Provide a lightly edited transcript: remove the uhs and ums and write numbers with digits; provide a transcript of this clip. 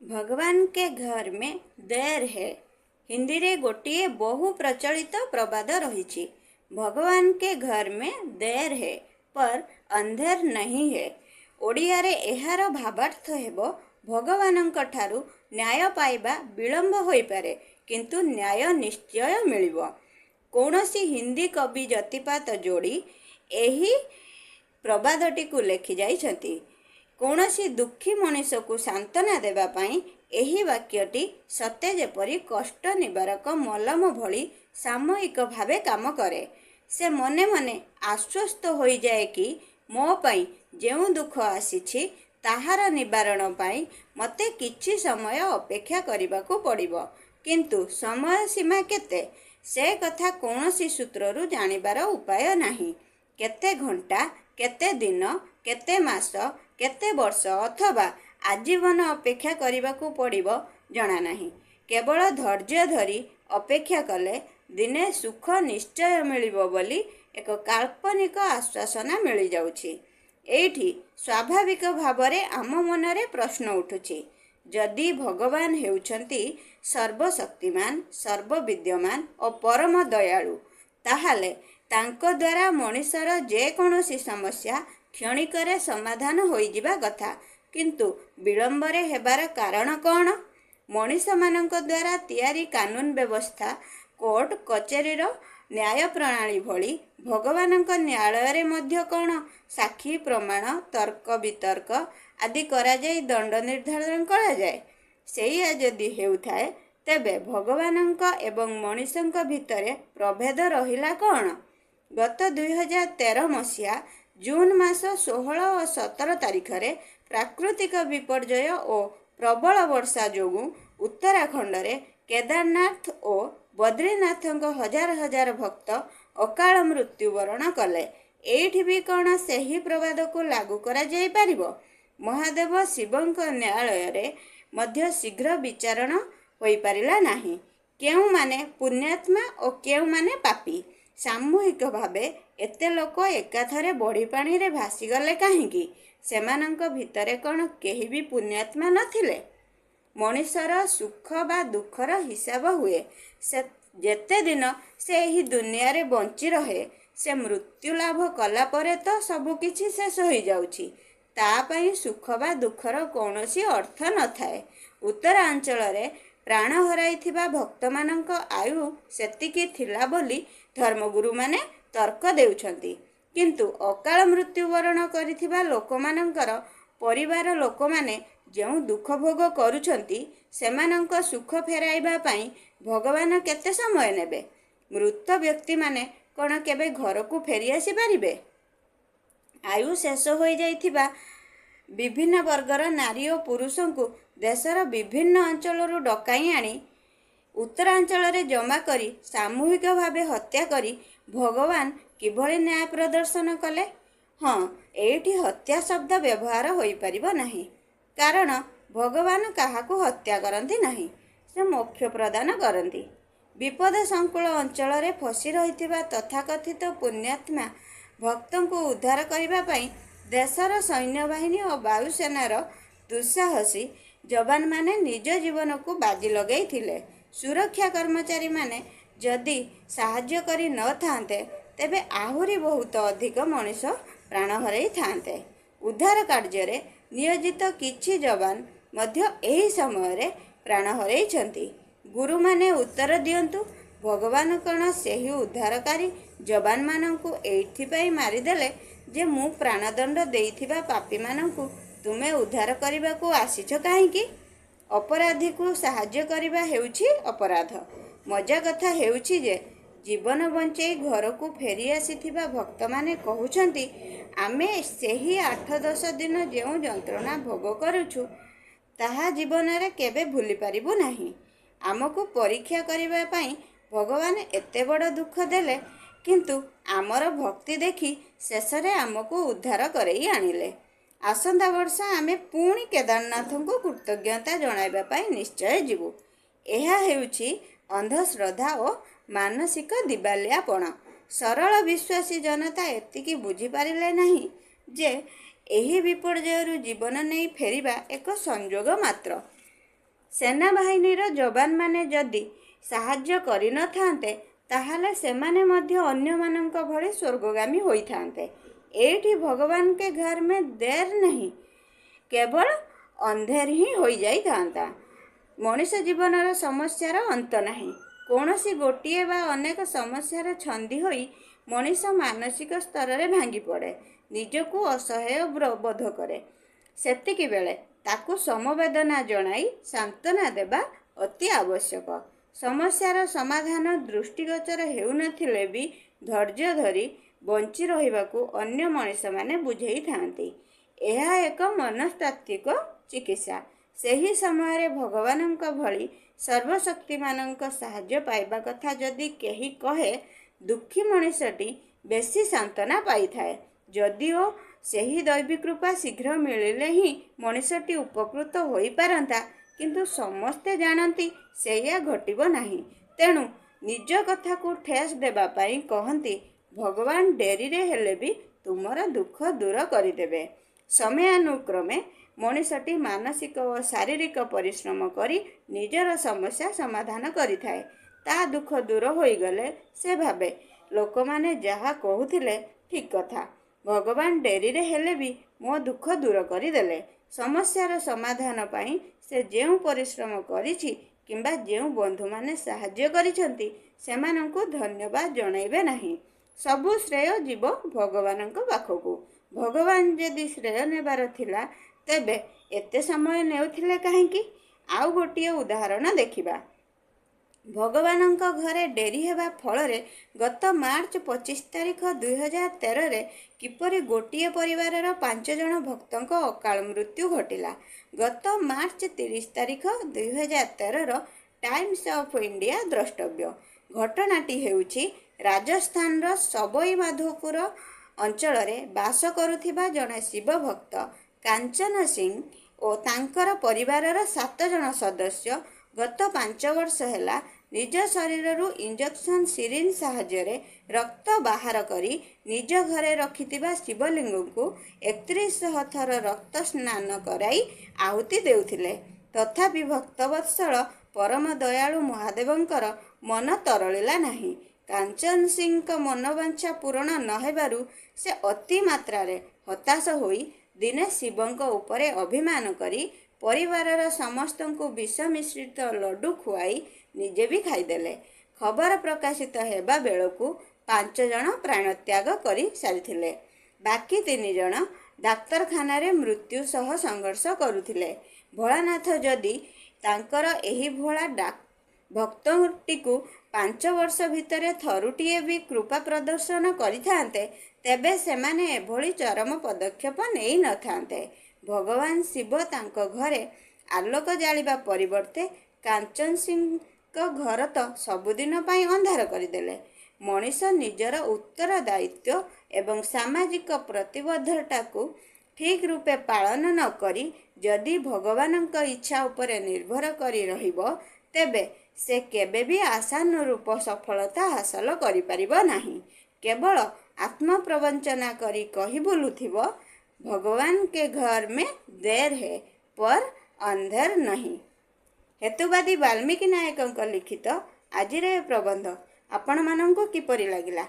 भगवान के घर में देर है। हिंदी रे गोटिए बहु प्रचलित प्रबाद रही। भगवान के घर में देर है पर अंधेर नहीं है। ओडिया रे एहार भावार्थ हेबो भगवानंक ठारू न्याय पाइबा विलंब होई पारे किंतु न्याय निश्चय मिलिबो। कौनसी हिंदी कवि जतिपात जोड़ी एही प्रबादटी को लेखि जाइछंती। कौनसी दुखी मनीष को सांत्वना देवा पाई एही वाक्यटी सते जेपरी कष्ट निवारक मलम भली सामयिक भावे काम करे। से मने मने आश्वस्त हो जाए कि मो पाई जेउ दुख आसीछि ताहार निवारण पाई मते किछि समय अपेक्षा करिबाकू पड़िबो। किंतु समय सीमा केते से कथा कौनसी सूत्ररू जानिबार उपाय नाही। केते घंटा केते दिन केते मास केते वर्ष अथवा आजीवन अपेक्षा करिबाकू पड़िबो जणा नाही। केवल धैर्य धरी अपेक्षा कले दिने सुख निश्चय मिलिबो बोली एक काल्पनिक आश्वासना मिली जाउछि। एठी स्वाभाविक भावरे आम मनरे प्रश्न उठुछि, जदि भगवान हेउछंती सर्वशक्तिमान सर्वविद्यमान और परम दयालु ताहाले तांको द्वारा मनुष्यर जे कौनसी समस्या क्षणिकरे समाधान होई जिबा कथा, किंतु विलंबरे हेबार कारण कौन? मनुष्य मानक द्वारा तैयारी कानून व्यवस्था कोर्ट कचेरीर न्याय प्रणाली भली भगवानक न्यायालय रे मध्य कौन साक्षी प्रमाण तर्क वितर्क आदि करा जाई दंड निर्धारण करा जाए। सेया जदि हेउथाए तेबे भगवानक एवं मनुष्यक भितरे प्रभेद रहिला कौन? गत 2013 मसीहा जून मास 16 और 17 तारिख रे प्राकृतिक विपर्यय और प्रबल वर्षा जोगु उत्तराखंड रे केदारनाथ और बद्रीनाथ हजार हजार भक्त अकाल मृत्युवरण कले। एठी भी कौन सही प्रवाद को लागू करा जाई पारिबो? महादेव शिवंक न्यायालय रे मध्य शीघ्र विचारण होई पारिला नाही। केउ माने पुण्यात्मा और केउ माने पापी सामूहिक भावे एते लोक एकाथरे बड़ी पानी रे भासी गले काहेकि? सेमानंक भितरे कौन केही भी पुण्यात्मा नथिले? मनुष्यर सुख बा दुखर हिसाब हुए। से जेते दिन से ही दुनिया रे बंची रहे से मृत्यु लाभ कला परे तो सबु किछि शेष होई जाउछि। ता पई सुख बा दुखर कौनसी अर्थ न थाए। उत्तरांचल रे प्राण हराइथिबा भक्त मानक आयु सेतिकी थिला बोली धर्मगुरु माने तर्क देउछंती, किंतु अकाल मृत्युवरण करिथिबा लोकमानंकर परिवार लोक माने जेउ दुख भोग करूछंती सेमानंक सुख फेराइबा पाई भगवान केते समय नेबे? मृत व्यक्ति माने कोन केबे घर को फेरी आसी पारिबे? आयु शेष हो जाइथिबा विभिन्न वर्गर नारी और पुरुषों को देशर विभिन्न अंचलरू डकाई आनी उत्तरांचल रे जमा करी सामूहिक भावे हत्या करी भगवान किभଳି न्याय प्रदर्शन कले? हाँ, एठी हत्या शब्द व्यवहार होई परिबो नाही, कारण भगवान काहाकू हत्या करंती नाही, से मोक्ष प्रदान करंती। विपद संकुल अंचल रे फसी रहिथिबा तथाकथित पुण्यात्मा भक्तों को उद्धार करिबा पई देशर सैन्य बाहिनी और वायुसेनार दुस्साहसी जवान माने निज जीवन को बाजी लगई थिले। सुरक्षा कर्मचारी माने जदि साहाय्य करी न थांते तेबे आहुरी बहुत अधिक मनुष्य प्राण हरई थांते। उद्धार कार्य रे नियोजित किछि जवान मध्य एही समय रे प्राण हरई छंती। गुरु माने उत्तर दियंतु, भगवान कण सेही उद्धारकारी जवान मानंकु एथि पई मारि देले जे मु प्राणदंड देइथिबा पापी मानंकु तुमे उद्धार करिबा को आसीछ काहेकि? अपराधी को साहाय्य करिबा हेउछि अपराध। मजा कथा हेउछि जे जीवन बंचेई घर को फेरी आसीथिबा भक्त माने कहउछंती आमे सेही 8-10 दिन जेउ जंत्रणा भोग करूछु ताहा जीवन रे केबे भूली पारिबु नाही। आमको परीक्षा करिबा पई भगवान एते बड़ दुख देले, किंतु आमर भक्ति देखि शेषरे आमको उद्धार करई आनिले। आसंता वर्ष आमे पुणी केदारनाथ को कृतज्ञता जणाइबा पई निश्चय जीवु। एहा हेउछि अंधश्रद्धा और मानसिक दिवालियापण। सरल विश्वासी जनता एतिकी बुझी पारिले नाही जे एही विपर्ययरू जीवन नहीं फेरिबा एक संयोग मात्र। ସେନାବାହିନୀର ଯବାନମାନେ ଯଦି ସାହାଯ୍ୟ କରିନଥାନ୍ତେ ତାହେଲେ ସେମାନେ ମଧ୍ୟ ଅନ୍ୟମାନଙ୍କ ଭଳି ସ୍ୱର୍ଗଗାମୀ ହୋଇଥାନ୍ତେ। ଏଇଠି ଭଗବାନ କେ ଘର ମେ ଦେର ନାହିଁ କେବଳ ଅନ୍ଧେର ହିଁ ହୋଇଯାଇଥାନ୍ତା। ମଣିଷ ଜୀବନର ସମସ୍ୟାର ଅନ୍ତ ନାହିଁ। କୌଣସି ଗୋଟିଏ ବା ଅନେକ ସମସ୍ୟାର ଛନ୍ଦି ହୋଇ ମଣିଷ ମାନସିକ ସ୍ତରରେ ଭାଙ୍ଗି ପଡ଼େ, ନିଜକୁ ଅସହାୟ ବୋଧ କରେ। ସେତିକିବେଳେ ତାକୁ ସମବେଦନା ଜଣାଇ ସାନ୍ତ୍ୱନା ଦେବା ଅତି ଆବଶ୍ୟକ। ସମସ୍ୟାର ସମାଧାନ ଦୃଷ୍ଟିଗୋଚର ହେଉନଥିଲେ ବି ଧୈର୍ଯ୍ୟ ଧରି ବଞ୍ଚି ରହିବାକୁ ଅନ୍ୟ ମଣିଷମାନେ ବୁଝେଇଥାନ୍ତି। ଏହା ଏକ ମନସ୍ତାତ୍ତ୍ୱିକ ଚିକିତ୍ସା। ସେହି ସମୟରେ ଭଗବାନଙ୍କ ଭଳି ସର୍ବଶକ୍ତିମାନଙ୍କ ସାହାଯ୍ୟ ପାଇବା କଥା ଯଦି କେହି କହେ, ଦୁଃଖୀ ମଣିଷଟି ବେଶୀ ସାନ୍ତ୍ୱନା ପାଇଥାଏ। ଯଦିଓ ସେହି ଦୈବୀକୃପା ଶୀଘ୍ର ମିଳିଲେ ହିଁ ମଣିଷଟି ଉପକୃତ ହୋଇପାରନ୍ତା, କିନ୍ତୁ ସମସ୍ତେ ଜାଣନ୍ତି ସେଇଆ ଘଟିବ ନାହିଁ। ତେଣୁ ନିଜ କଥାକୁ ଠେସ ଦେବା ପାଇଁ କହନ୍ତି, ଭଗବାନ ଡେରିରେ ହେଲେ ବି ତୁମର ଦୁଃଖ ଦୂର କରିଦେବେ। ସମୟାନୁକ୍ରମେ ମଣିଷଟି ମାନସିକ ଓ ଶାରୀରିକ ପରିଶ୍ରମ କରି ନିଜର ସମସ୍ୟା ସମାଧାନ କରିଥାଏ। ତା ଦୁଃଖ ଦୂର ହୋଇଗଲେ ସେ ଭାବେ, ଲୋକମାନେ ଯାହା କହୁଥିଲେ ଠିକ୍ କଥା। ଭଗବାନ ଡେରିରେ ହେଲେ ବି ମୋ ଦୁଃଖ ଦୂର କରିଦେଲେ। ସମସ୍ୟାର ସମାଧାନ ପାଇଁ ସେ ଯେଉଁ ପରିଶ୍ରମ କରିଛି କିମ୍ବା ଯେଉଁ ବନ୍ଧୁମାନେ ସାହାଯ୍ୟ କରିଛନ୍ତି ସେମାନଙ୍କୁ ଧନ୍ୟବାଦ ଜଣାଇବେ ନାହିଁ। ସବୁ ଶ୍ରେୟ ଯିବ ଭଗବାନଙ୍କ ପାଖକୁ। ଭଗବାନ ଯଦି ଶ୍ରେୟ ନେବାର ଥିଲା ତେବେ ଏତେ ସମୟ ନେଉଥିଲେ କାହିଁକି? ଆଉ ଗୋଟିଏ ଉଦାହରଣ ଦେଖିବା। ଭଗବାନଙ୍କ ଘରେ ଡେରି ହେବା ଫଳରେ ଗତ ମାର୍ଚ୍ଚ 25 ତାରିଖ 2013ରେ କିପରି ଗୋଟିଏ ପରିବାରର 5 ଜଣ ଭକ୍ତଙ୍କ ଅକାଳ ମୃତ୍ୟୁ ଘଟିଲା। ଗତ ମାର୍ଚ୍ଚ 30 ତାରିଖ 2013ର ଟାଇମ୍ସ ଅଫ୍ ଇଣ୍ଡିଆ ଦ୍ରଷ୍ଟବ୍ୟ। ଘଟଣାଟି ହେଉଛି ରାଜସ୍ଥାନର ସବଇ ମାଧୋପୁର ଅଞ୍ଚଳରେ ବାସ କରୁଥିବା ଜଣେ ଶିବ ଭକ୍ତ କାଞ୍ଚନ ସିଂ ଓ ତାଙ୍କର ପରିବାରର 7 ଜଣ ସଦସ୍ୟ ଗତ 5 ବର୍ଷ ହେଲା ନିଜ ଶରୀରରୁ ଇଞ୍ଜେକ୍ସନ ସିରିଞ୍ଜ ସାହାଯ୍ୟରେ ରକ୍ତ ବାହାର କରି ନିଜ ଘରେ ରଖିଥିବା ଶିବଲିଙ୍ଗକୁ 3100 ଥର ରକ୍ତ ସ୍ନାନ କରାଇ ଆହୁତି ଦେଉଥିଲେ। ତଥାପି ଭକ୍ତବତ୍ସଳ ପରମ ଦୟାଳୁ ମହାଦେବଙ୍କର ମନ ତରଳିଲା ନାହିଁ। କାଞ୍ଚନ ସିଂଙ୍କ ମନବାଞ୍ଛା ପୂରଣ ନ ହେବାରୁ ସେ ଅତି ମାତ୍ରାରେ ହତାଶ ହୋଇ ଦିନେ ଶିବଙ୍କ ଉପରେ ଅଭିମାନ କରି ପରିବାରର ସମସ୍ତଙ୍କୁ ବିଷ ମିଶ୍ରିତ ଲଡୁ ଖୁଆଇ ନିଜେ ବି ଖାଇଦେଲେ। ଖବର ପ୍ରକାଶିତ ହେବା ବେଳକୁ 5 ଜଣ ପ୍ରାଣତ୍ୟାଗ କରି ସାରିଥିଲେ। ବାକି 3 ଜଣ ଡାକ୍ତରଖାନାରେ ମୃତ୍ୟୁ ସହ ସଂଘର୍ଷ କରୁଥିଲେ। ଭୋଳାନାଥ ଯଦି ତାଙ୍କର ଏହି ଭୋଳା ଭକ୍ତଟିକୁ 5 ବର୍ଷ ଭିତରେ ଥରୁଟିଏ ବି କୃପା ପ୍ରଦର୍ଶନ କରିଥାନ୍ତେ, ତେବେ ସେମାନେ ଏଭଳି ଚରମ ପଦକ୍ଷେପ ନେଇ ନଥାନ୍ତେ। ଭଗବାନ ଶିବ ତାଙ୍କ ଘରେ ଆଲୋକ ଜାଳିବା ପରିବର୍ତ୍ତେ କାଞ୍ଚନ ସିଂଙ୍କ ଘର ତ ସବୁଦିନ ପାଇଁ ଅନ୍ଧାର କରିଦେଲେ। ମଣିଷ ନିଜର ଉତ୍ତରଦାୟିତ୍ୱ ଏବଂ ସାମାଜିକ ପ୍ରତିବଦ୍ଧତାକୁ ଠିକ୍ ରୂପେ ପାଳନ ନ କରି ଯଦି ଭଗବାନଙ୍କ ଇଚ୍ଛା ଉପରେ ନିର୍ଭର କରି ରହିବ, ତେବେ ସେ କେବେ ବି ଆଶାନୁରୂପ ସଫଳତା ହାସଲ କରିପାରିବ ନାହିଁ। କେବଳ ଆତ୍ମପ୍ରବଞ୍ଚନା କରି କହି ବୁଲୁଥିବ, ଭଗବାନ କେ ଘର ମେ ଦେର ହେ ପର ଅନ୍ଧେର ନାହିଁ। ହେତୁବାଦୀ ବାଲ୍ମୀକି ନାୟକଙ୍କ ଲିଖିତ ଆଜିର ଏ ପ୍ରବନ୍ଧ ଆପଣମାନଙ୍କୁ କିପରି ଲାଗିଲା?